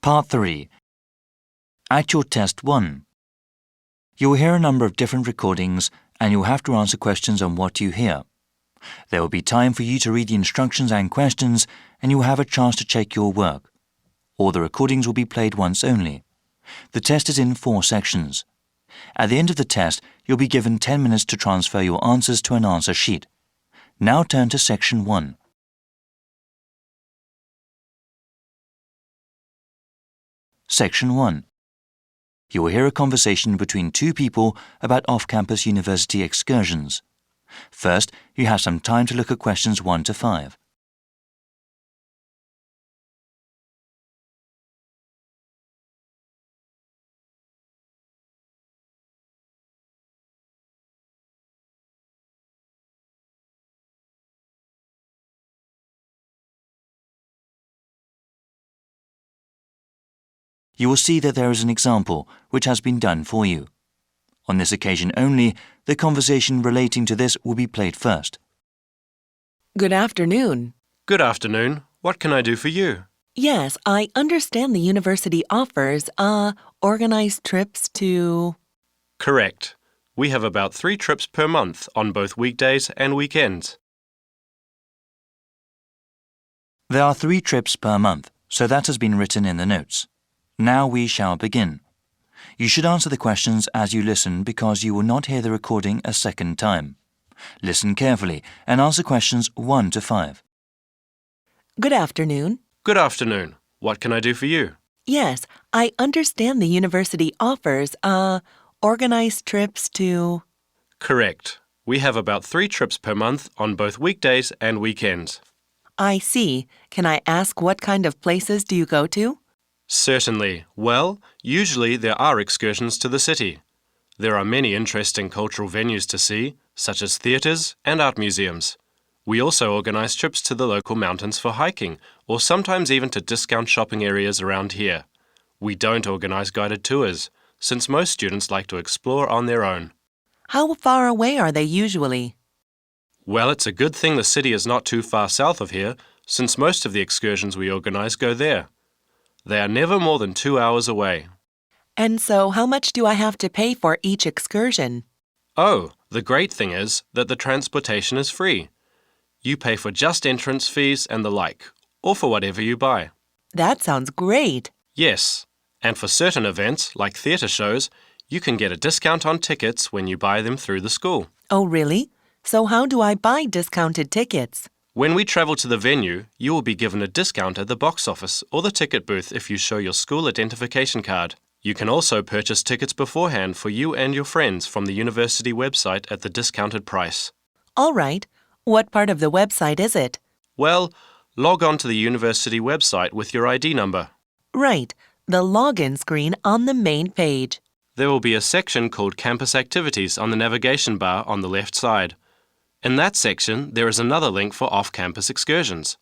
Part 3. At your Test 1. You will hear a number of different recordings and you will have to answer questions on what you hear. There will be time for you to read the instructions and questions and you will have a chance to check your work. All the recordings will be played once only. The test is in 4 sections. At the end of the test, you'll be given 10 minutes to transfer your answers to an answer sheet. Now turn to Section 1. Section 1. You will hear a conversation between 2 people about off-campus university excursions. First, you have some time to look at questions 1 to 5. You will see that there is an example which has been done for you. On this occasion only, the conversation relating to this will be played first. Good afternoon. Good afternoon. What can I do for you? Yes, I understand the university offers, organized trips to... Correct. We have about 3 trips per month on both weekdays and weekends. There are 3 trips per month, so that has been written in the notes. Now we shall begin. You should answer the questions as you listen because you will not hear the recording a second time. Listen carefully and answer questions 1 to 5. Good afternoon. Good afternoon. What can I do for you? Yes, I understand the university offers, organized trips to... Correct. We have about 3 trips per month on both weekdays and weekends. I see. Can I ask what kind of places do you go to? Certainly. Well, usually there are excursions to the city. There are many interesting cultural venues to see, such as theatres and art museums. We also organise trips to the local mountains for hiking, or sometimes even to discount shopping areas around here. We don't organise guided tours, since most students like to explore on their own. How far away are they usually? Well, it's a good thing the city is not too far south of here, since most of the excursions we organise go there. They are never more than 2 hours away. And so how much do I have to pay for each excursion? Oh, the great thing is that the transportation is free. You pay for just entrance fees and the like, or for whatever you buy. That sounds great. Yes, and for certain events, like theatre shows, you can get a discount on tickets when you buy them through the school. Oh, really? So how do I buy discounted tickets? When we travel to the venue, you will be given a discount at the box office or the ticket booth if you show your school identification card. You can also purchase tickets beforehand for you and your friends from the university website at the discounted price. All right. What part of the website is it? Well, log on to the university website with your ID number. Right. The login screen on the main page. There will be a section called Campus Activities on the navigation bar on the left side. In that section, there is another link for off-campus excursions.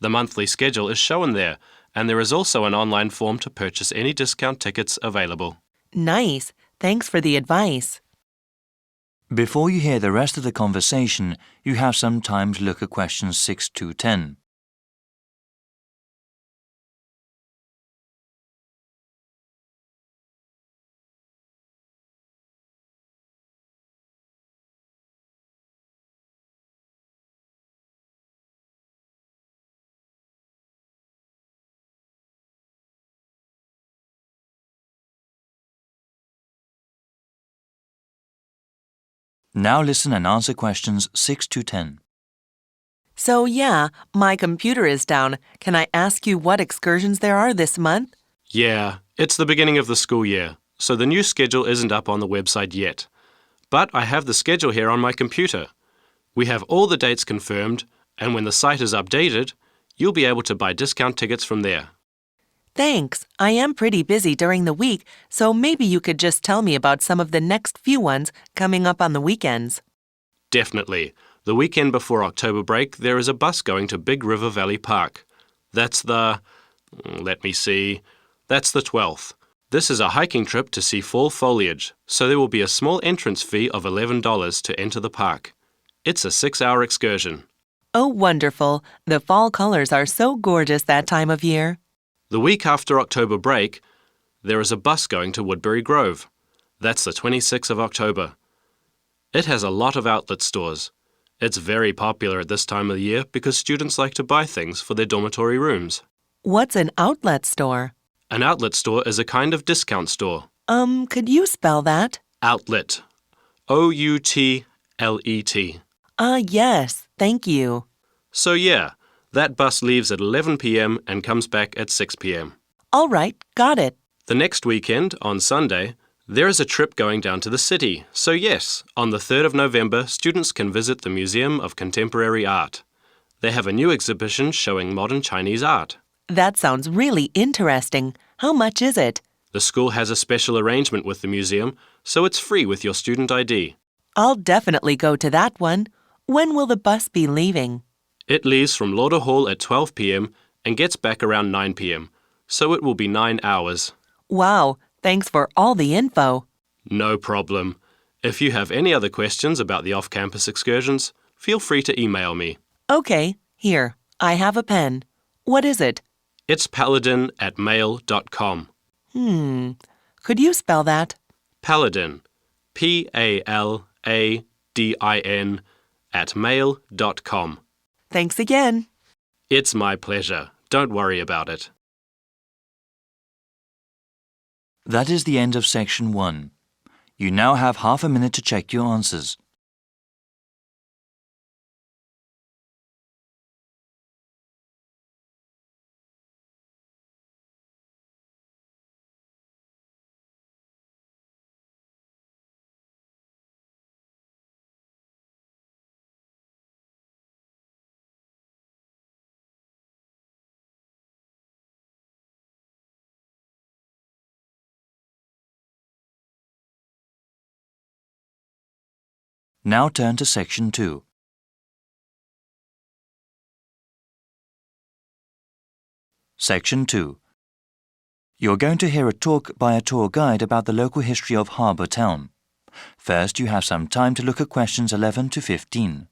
The monthly schedule is shown there, and there is also an online form to purchase any discount tickets available. Nice. Thanks for the advice. Before you hear the rest of the conversation, you have some time to look at questions 6 to 10. Now listen and answer questions 6 to 10. So yeah, my computer is down. Can I ask you what excursions there are this month? Yeah, it's the beginning of the school year, so the new schedule isn't up on the website yet. But I have the schedule here on my computer. We have all the dates confirmed, and when the site is updated, you'll be able to buy discount tickets from there. Thanks. I am pretty busy during the week, so maybe you could just tell me about some of the next few ones coming up on the weekends. Definitely. The weekend before October break, there is a bus going to Big River Valley Park. That's the 12th. This is a hiking trip to see fall foliage, so there will be a small entrance fee of $11 to enter the park. It's a 6-hour excursion. Oh, wonderful. The fall colors are so gorgeous that time of year. The week after October break, there is a bus going to Woodbury Grove. That's the 26th of October. It has a lot of outlet stores. It's very popular at this time of the year because students like to buy things for their dormitory rooms. What's an outlet store? An outlet store is a kind of discount store. Could you spell that? Outlet. O-U-T-L-E-T. Yes, thank you. So yeah, that bus leaves at 11 p.m. and comes back at 6 p.m. All right, got it. The next weekend, on Sunday, there is a trip going down to the city. So yes, on the 3rd of November, students can visit the Museum of Contemporary Art. They have a new exhibition showing modern Chinese art. That sounds really interesting. How much is it? The school has a special arrangement with the museum, so it's free with your student ID. I'll definitely go to that one. When will the bus be leaving? It leaves from Lauder Hall at 12 p.m. and gets back around 9 p.m., so it will be 9 hours. Wow, thanks for all the info. No problem. If you have any other questions about the off-campus excursions, feel free to email me. Okay, here, I have a pen. What is it? It's paladin@mail.com. Could you spell that? Paladin. P-A-L-A-D-I-N @mail.com. Thanks again. It's my pleasure. Don't worry about it. That is the end of Section 1. You now have half a minute to check your answers. Now turn to Section 2. Section 2. You're going to hear a talk by a tour guide about the local history of Harbour Town. First, you have some time to look at questions 11 to 15.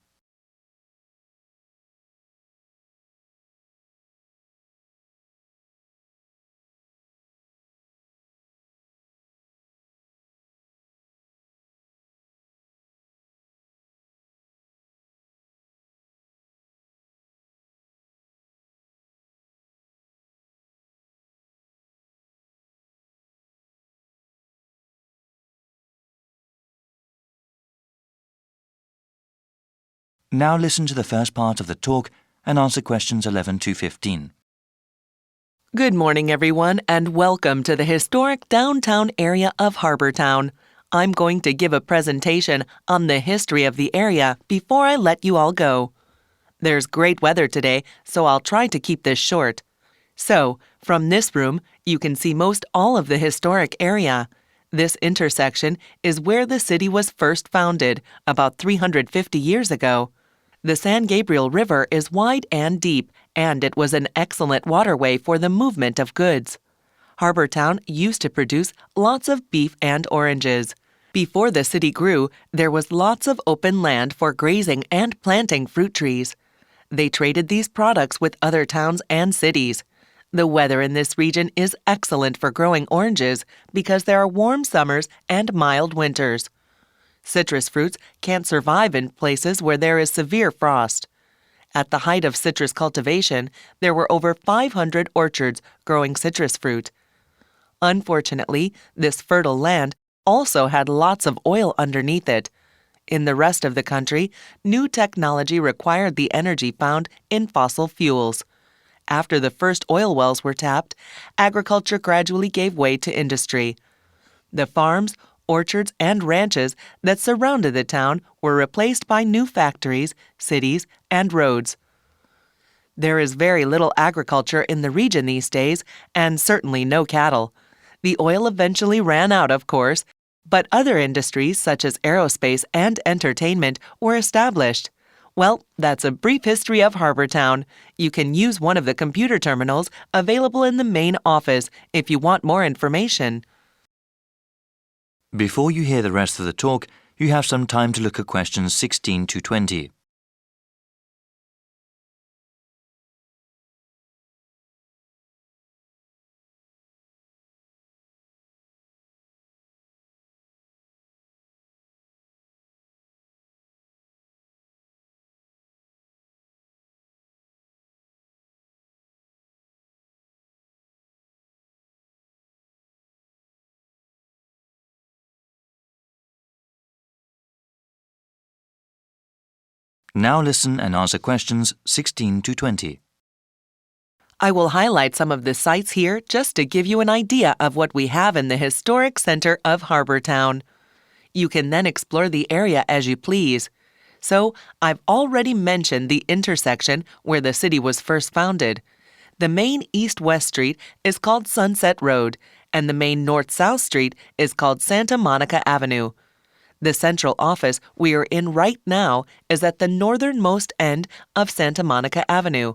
Now listen to the first part of the talk and answer questions 11 to 15. Good morning, everyone, and welcome to the historic downtown area of Harbour Town. I'm going to give a presentation on the history of the area before I let you all go. There's great weather today, so I'll try to keep this short. So, from this room, you can see most all of the historic area. This intersection is where the city was first founded, about 350 years ago. The San Gabriel River is wide and deep, and it was an excellent waterway for the movement of goods. Harbour Town used to produce lots of beef and oranges. Before the city grew, there was lots of open land for grazing and planting fruit trees. They traded these products with other towns and cities. The weather in this region is excellent for growing oranges because there are warm summers and mild winters. Citrus fruits can't survive in places where there is severe frost. At the height of citrus cultivation, there were over 500 orchards growing citrus fruit. Unfortunately, this fertile land also had lots of oil underneath it. In the rest of the country, new technology required the energy found in fossil fuels. After the first oil wells were tapped, agriculture gradually gave way to industry. The farms, orchards, and ranches that surrounded the town were replaced by new factories, cities, and roads. There is very little agriculture in the region these days, and certainly no cattle. The oil eventually ran out, of course, but other industries such as aerospace and entertainment were established. Well, that's a brief history of Harbour Town. You can use one of the computer terminals available in the main office if you want more information. Before you hear the rest of the talk, you have some time to look at questions 16 to 20. Now listen and answer questions 16 to 20. I will highlight some of the sites here just to give you an idea of what we have in the historic center of Harbour Town. You can then explore the area as you please. So, I've already mentioned the intersection where the city was first founded. The main east-west street is called Sunset Road, and the main north-south street is called Santa Monica Avenue. The central office we are in right now is at the northernmost end of Santa Monica Avenue.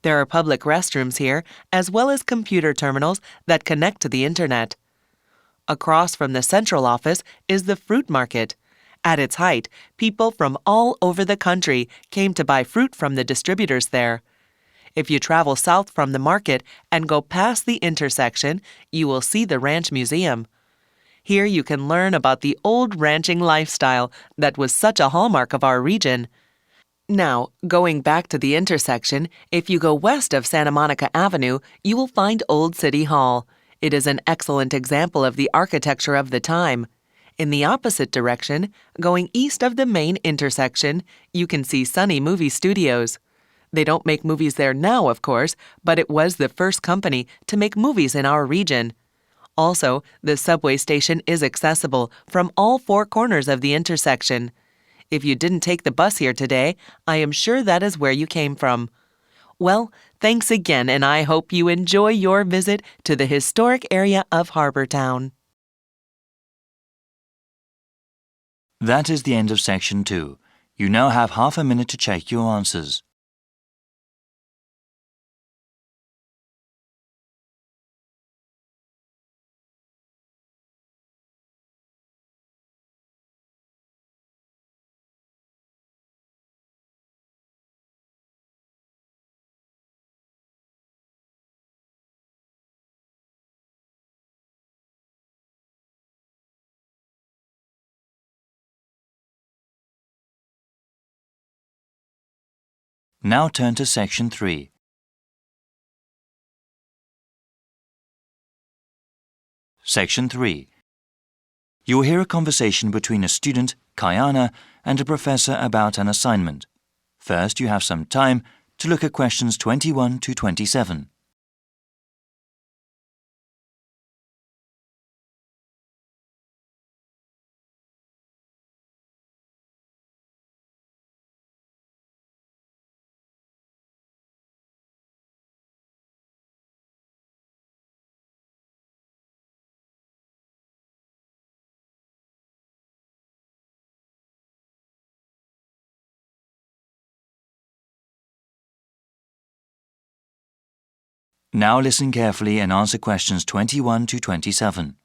There are public restrooms here, as well as computer terminals that connect to the internet. Across from the central office is the fruit market. At its height, people from all over the country came to buy fruit from the distributors there. If you travel south from the market and go past the intersection, you will see the Ranch Museum. Here you can learn about the old ranching lifestyle that was such a hallmark of our region. Now, going back to the intersection, if you go west of Santa Monica Avenue, you will find Old City Hall. It is an excellent example of the architecture of the time. In the opposite direction, going east of the main intersection, you can see Sunny Movie Studios. They don't make movies there now, of course, but it was the first company to make movies in our region. Also, the subway station is accessible from all four corners of the intersection. If you didn't take the bus here today, I am sure that is where you came from. Well, thanks again, and I hope you enjoy your visit to the historic area of Harbour Town. That is the end of Section 2. You now have half a minute to check your answers. Now turn to Section 3. Section 3. You will hear a conversation between a student, Kayana, and a professor about an assignment. First, you have some time to look at questions 21 to 27. Now listen carefully and answer questions 21 to 27.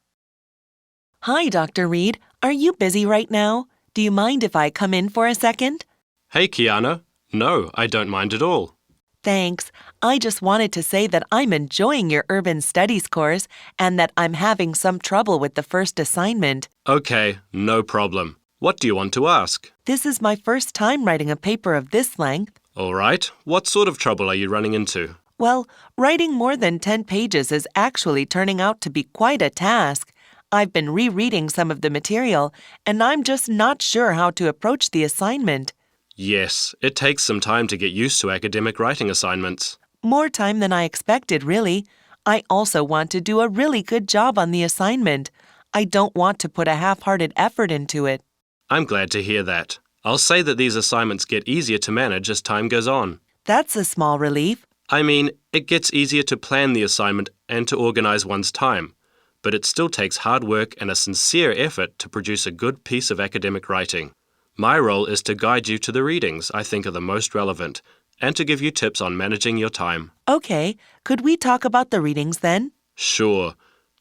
Hi, Dr. Reed. Are you busy right now? Do you mind if I come in for a second? Hey, Kiana. No, I don't mind at all. Thanks. I just wanted to say that I'm enjoying your urban studies course and that I'm having some trouble with the first assignment. Okay, no problem. What do you want to ask? This is my first time writing a paper of this length. All right. What sort of trouble are you running into? Well, writing more than 10 pages is actually turning out to be quite a task. I've been rereading some of the material, and I'm just not sure how to approach the assignment. Yes, it takes some time to get used to academic writing assignments. More time than I expected, really. I also want to do a really good job on the assignment. I don't want to put a half-hearted effort into it. I'm glad to hear that. I'll say that these assignments get easier to manage as time goes on. That's a small relief. I mean, it gets easier to plan the assignment and to organize one's time, but it still takes hard work and a sincere effort to produce a good piece of academic writing. My role is to guide you to the readings I think are the most relevant and to give you tips on managing your time. Okay, could we talk about the readings then? Sure,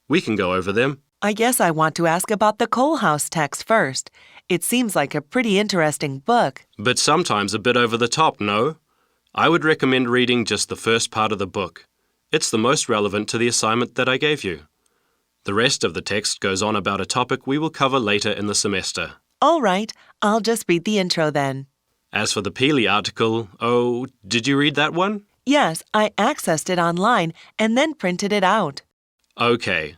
we can go over them. I guess I want to ask about the Coal House text first. It seems like a pretty interesting book. But sometimes a bit over the top, no? I would recommend reading just the first part of the book. It's the most relevant to the assignment that I gave you. The rest of the text goes on about a topic we will cover later in the semester. All right, I'll just read the intro then. As for the Peely article, oh, did you read that one? Yes, I accessed it online and then printed it out. Okay.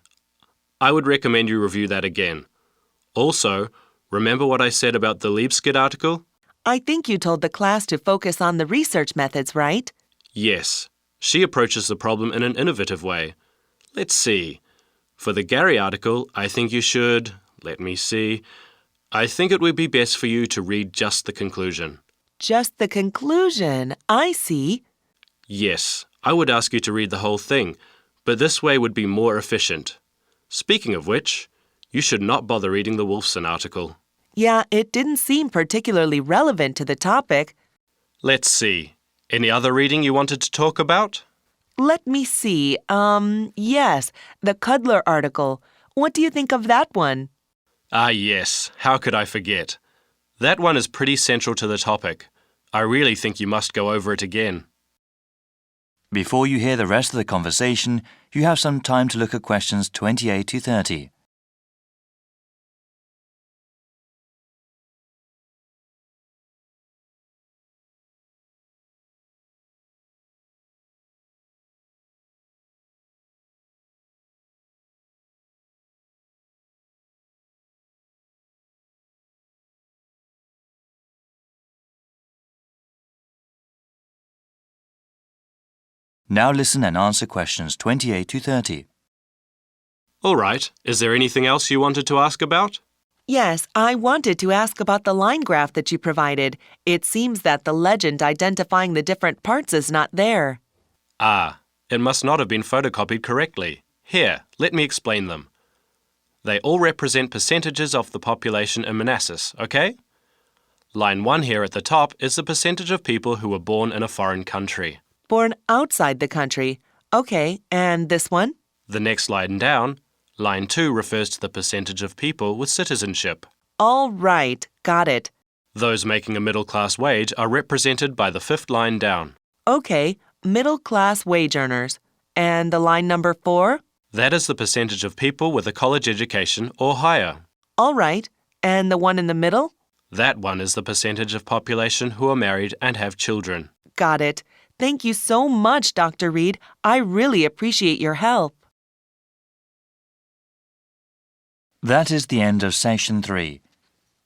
I would recommend you review that again. Also, remember what I said about the Liebskid article? I think you told the class to focus on the research methods, right? Yes, she approaches the problem in an innovative way. Let's see. For the Gary article, I think you should... Let me see. I think it would be best for you to read just the conclusion. Just the conclusion. I see. Yes, I would ask you to read the whole thing, but this way would be more efficient. Speaking of which, you should not bother reading the Wolfson article. Yeah, it didn't seem particularly relevant to the topic. Let's see. Any other reading you wanted to talk about? Let me see. Yes, the Cudler article. What do you think of that one? Ah, yes. How could I forget? That one is pretty central to the topic. I really think you must go over it again. Before you hear the rest of the conversation, you have some time to look at questions 28 to 30. Now listen and answer questions 28 to 30. All right. Is there anything else you wanted to ask about? Yes, I wanted to ask about the line graph that you provided. It seems that the legend identifying the different parts is not there. Ah, it must not have been photocopied correctly. Here, let me explain them. They all represent percentages of the population in Manassas, okay? Line 1 here at the top is the percentage of people who were born in a foreign country. Born outside the country. Okay, and this one? The next line down, line 2 refers to the percentage of people with citizenship. All right, got it. Those making a middle-class wage are represented by the fifth line down. Okay, middle-class wage earners. And the line number 4? That is the percentage of people with a college education or higher. All right, and the one in the middle? That one is the percentage of population who are married and have children. Got it. Thank you so much, Dr. Reed. I really appreciate your help. That is the end of Section 3.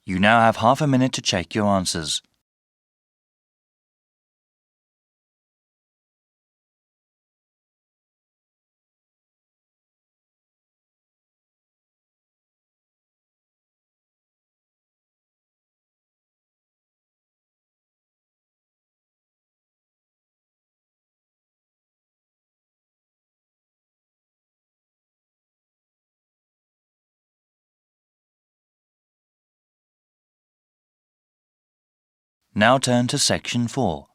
You now have half a minute to check your answers. Now turn to Section 4.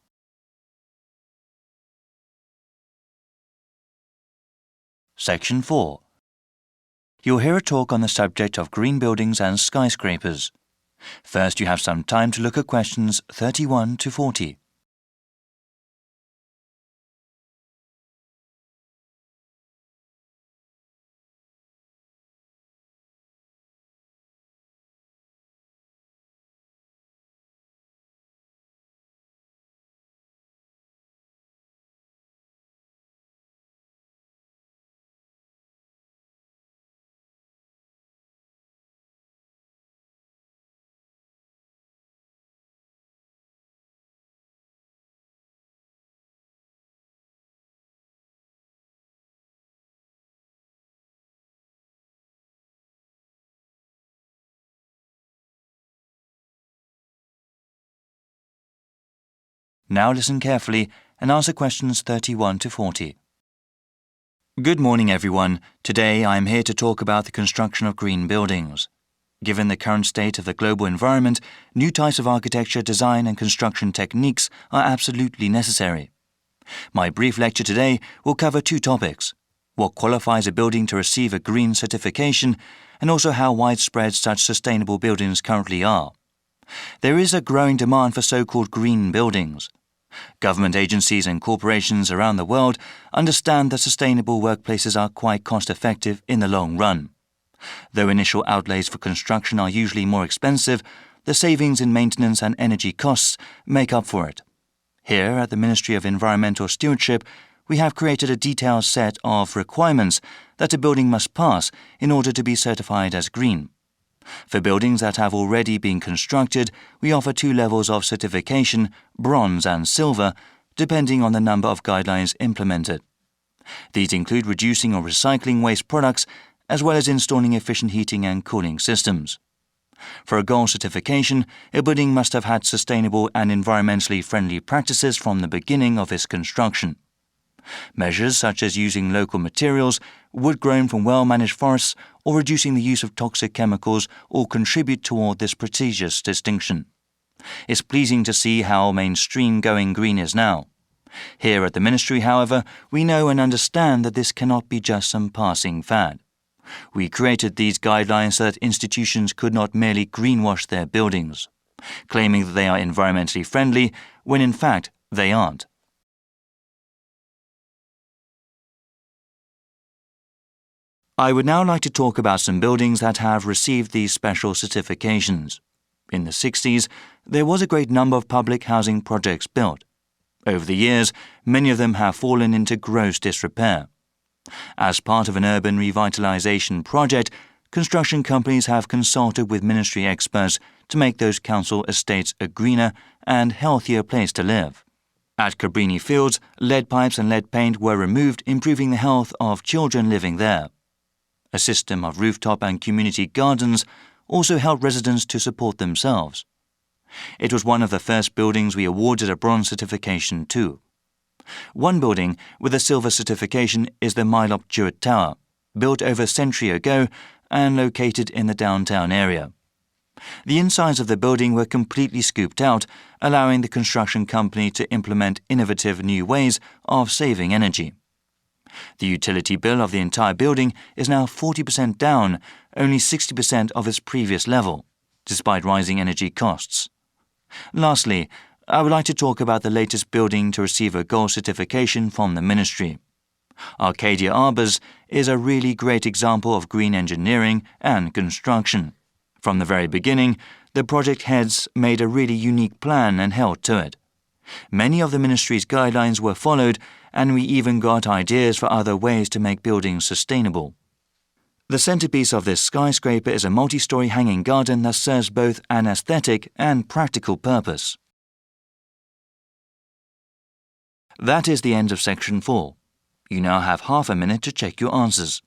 Section 4. You'll hear a talk on the subject of green buildings and skyscrapers. First, you have some time to look at questions 31 to 40. Now listen carefully and answer questions 31 to 40. Good morning, everyone. Today I am here to talk about the construction of green buildings. Given the current state of the global environment, new types of architecture, design and construction techniques are absolutely necessary. My brief lecture today will cover two topics: what qualifies a building to receive a green certification, and also how widespread such sustainable buildings currently are. There is a growing demand for so-called green buildings. Government agencies and corporations around the world understand that sustainable workplaces are quite cost-effective in the long run. Though initial outlays for construction are usually more expensive, the savings in maintenance and energy costs make up for it. Here at the Ministry of Environmental Stewardship, we have created a detailed set of requirements that a building must pass in order to be certified as green. For buildings that have already been constructed, we offer 2 levels of certification, bronze and silver, depending on the number of guidelines implemented. These include reducing or recycling waste products, as well as installing efficient heating and cooling systems. For a gold certification, a building must have had sustainable and environmentally friendly practices from the beginning of its construction. Measures such as using local materials, wood grown from well-managed forests, or reducing the use of toxic chemicals all contribute toward this prestigious distinction. It's pleasing to see how mainstream going green is now. Here at the Ministry, however, we know and understand that this cannot be just some passing fad. We created these guidelines so that institutions could not merely greenwash their buildings, claiming that they are environmentally friendly when in fact they aren't. I would now like to talk about some buildings that have received these special certifications. In the 60s, there was a great number of public housing projects built. Over the years, many of them have fallen into gross disrepair. As part of an urban revitalization project, construction companies have consulted with ministry experts to make those council estates a greener and healthier place to live. At Cabrini Fields, lead pipes and lead paint were removed, improving the health of children living there. A system of rooftop and community gardens also helped residents to support themselves. It was one of the first buildings we awarded a bronze certification to. One building with a silver certification is the Mylop Jewett Tower, built over a century ago and located in the downtown area. The insides of the building were completely scooped out, allowing the construction company to implement innovative new ways of saving energy. The utility bill of the entire building is now 40% down, only 60% of its previous level, despite rising energy costs. Lastly, I would like to talk about the latest building to receive a gold certification from the Ministry. Arcadia Arbours is a really great example of green engineering and construction. From the very beginning, the project heads made a really unique plan and held to it. Many of the Ministry's guidelines were followed, and we even got ideas for other ways to make buildings sustainable. The centerpiece of this skyscraper is a multi-story hanging garden that serves both an aesthetic and practical purpose. That is the end of section 4. You now have half a minute to check your answers.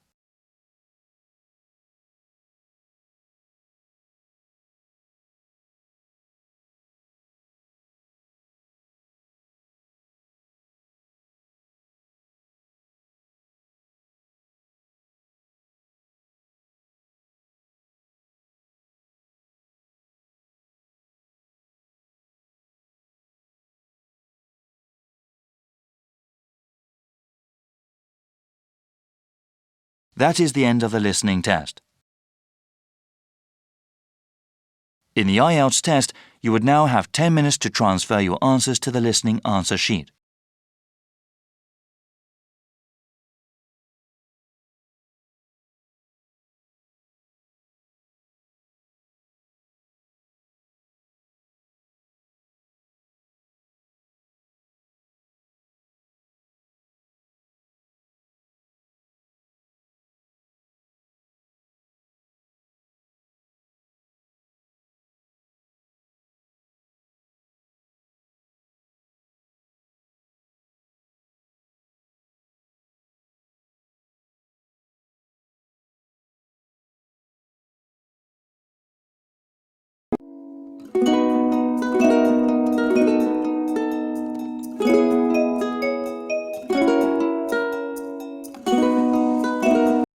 That is the end of the listening test. In the Ielts test, you would now have 10 minutes to transfer your answers to the listening answer sheet.